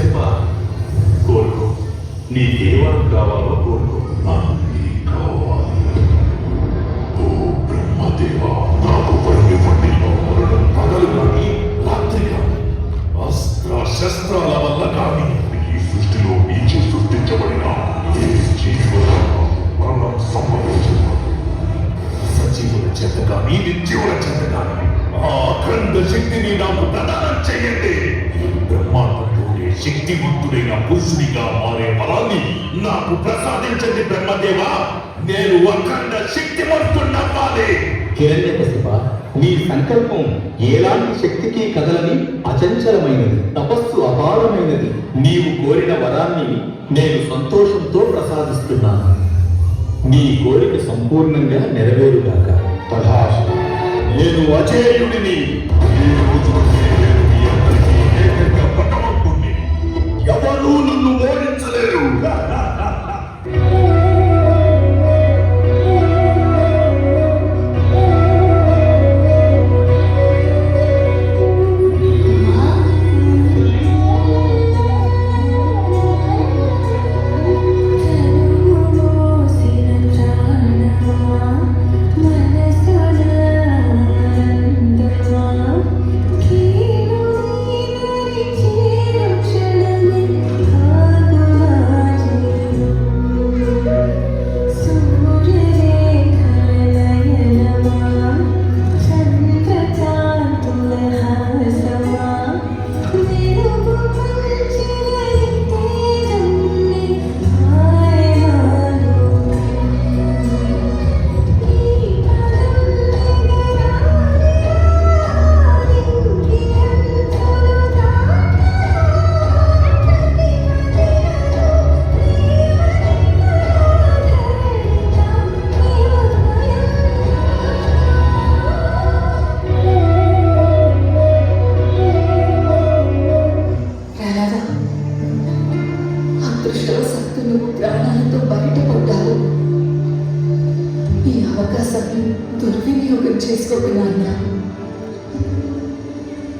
కసిపా, కోరుకో. నీకేమం కావాలో కోరుకో. అన్నీ కావాలి. ఓ బ్రహ్మదేవా, నాకు పడిన పండిలో మరణం పగలు కానీ రాత్రి కానీ అస్త్ర శస్త్రాల వల్ల కానీ ఈ సృష్టిలో నుంచి సృష్టించబడిన ఏ జీవుల మరణం సంభవించదు. సజీవుల చేత కానీ నిర్జీవుల చేత కానీ ఆ అఖండ శక్తిని నాకు ప్రదానం చేయండి. ఈ బ్రహ్మాండంలోనే శక్తివంతుడైన పురుషునిగా మారే బలాన్ని నాకు ప్రసాదించండి బ్రహ్మదేవా. నేను అఖండ శక్తివంతుడవ్వాలి. హిరణ్యకశిప, నీ సంకల్పం ఎలాంటి శక్తికి కదలని అచంచలమైనది, తపస్సు అపారమైనది. నీవు కోరిన వరాన్ని నేను సంతోషంతో ప్రసాదిస్తున్నాను. నీ కోరిక సంపూర్ణంగా నెరవేరుగాక. తథాస్తు. నేను అజేయుడిని. ఈ రోజు నుండి నేను మీ అందరికీ ఏకంగా భగవంతుణ్ణి. ఎవరూ నన్ను ఓడించలేరు. ప్రాణాలతో బయటపడ్డారు. ఈ అవకాశాన్ని దుర్వినియోగం చేసుకోకు నాన్న.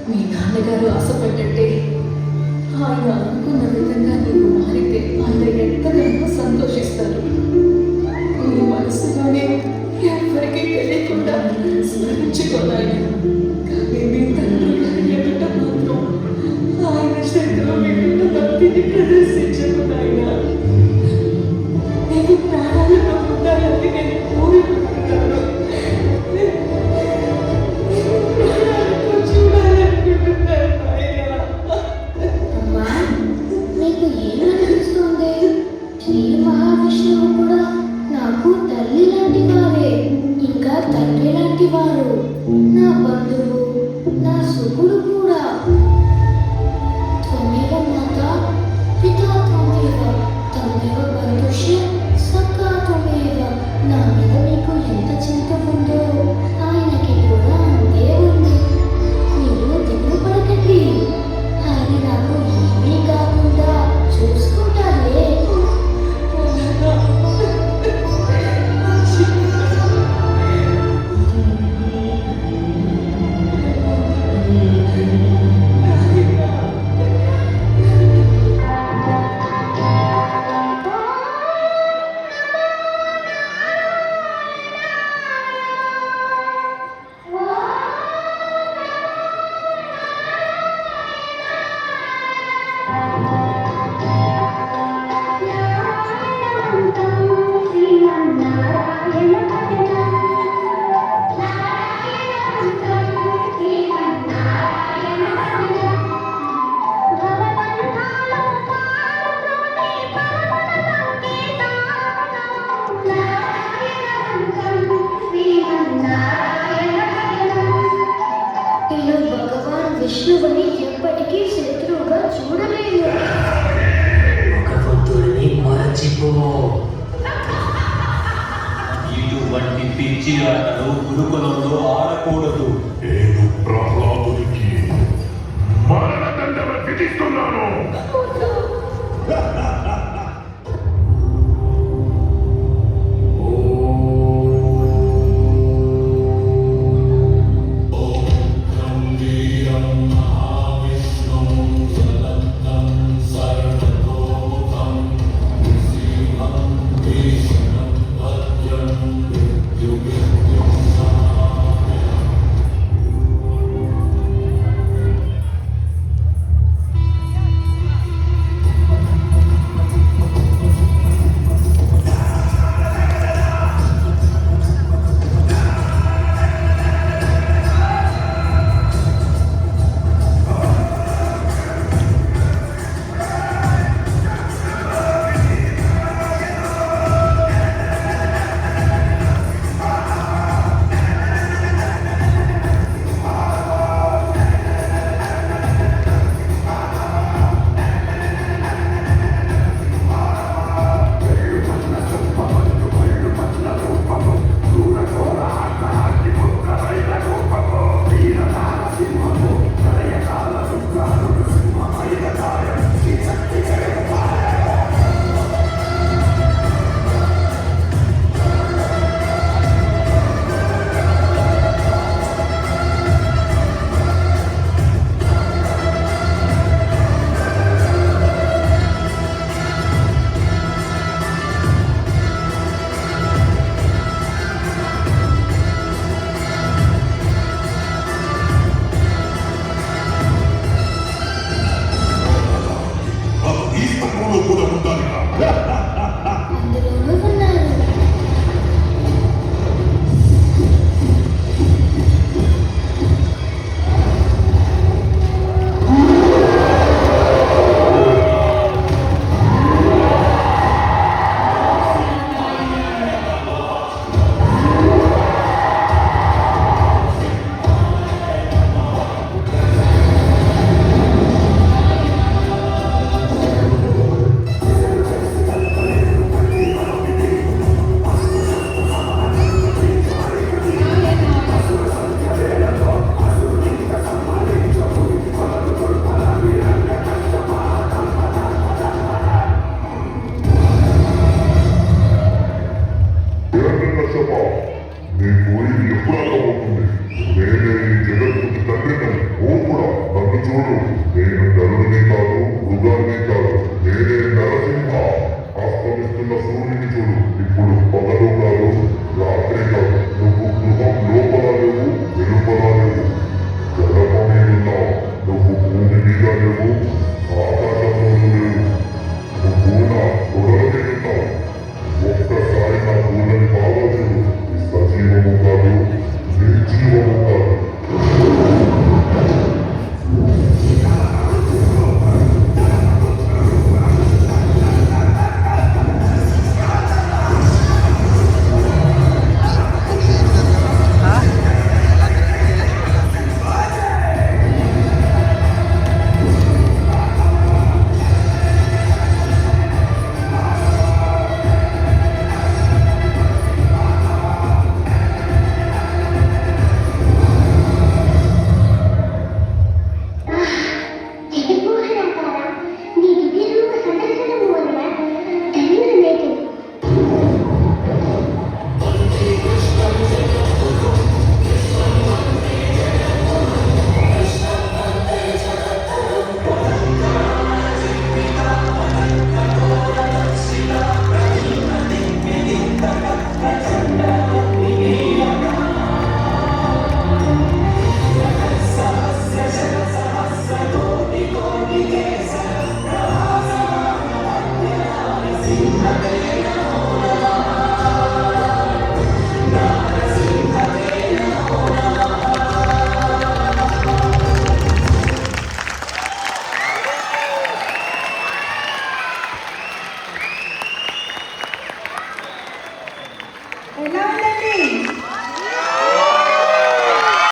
మీ నాన్నగారు ఆశపడ్డట్టే ఆయన అనుకున్న విధంగా నీవు మారితే ఆయన ఎంతగానో సంతోషిస్తారు. నీ మనసులోనే ఎవరికీ తెలియకుండా స్మరించుకోవాలి. కానీ మీ తండ్రి గారి ఎదుట మాత్రం ఆయన శ్రద్ధలో విభిన్న భక్తిని ప్రదర్శించకున్నాయన. నీకు ప్రాణాలతో ఉండాలని నేను కోరుకుంటున్నాను. ప్రాణాలతో చూడాలనుకుంటున్నాను ఆయన. అమ్మా, నీకు ఏమనిపిస్తుంది? శ్రీ మహావిష్ణువు కూడా నాకు తల్లి లాంటి వారే, ఇంకా తండ్రి లాంటి వారు, నా బంధువు, నా సుఖుడు కూడా. త్వమేవ మాతా పితా త్వమేవ త్వమేవ బంధుష్య సఖా త్వమేవ. నా మీద నీకు ఎంత చింత ఉందో ఆయనకి కూడా అంతే ఉంది. మీరు దిగులు పడకండి, ఆయన నాకు ఏమీ కాకుండా చూసుకుంటారే. విష్ణువుని ఎప్పటికీ శత్రువుగా చూడలేదు. భగవంతుడిని మరచిపో. ఇటువంటి పిచ్చి ఆటలు గురుకులంలో ఆడకూడదు. నేను ప్రహ్లాదునికి మరణదండన విధిస్తున్నాను.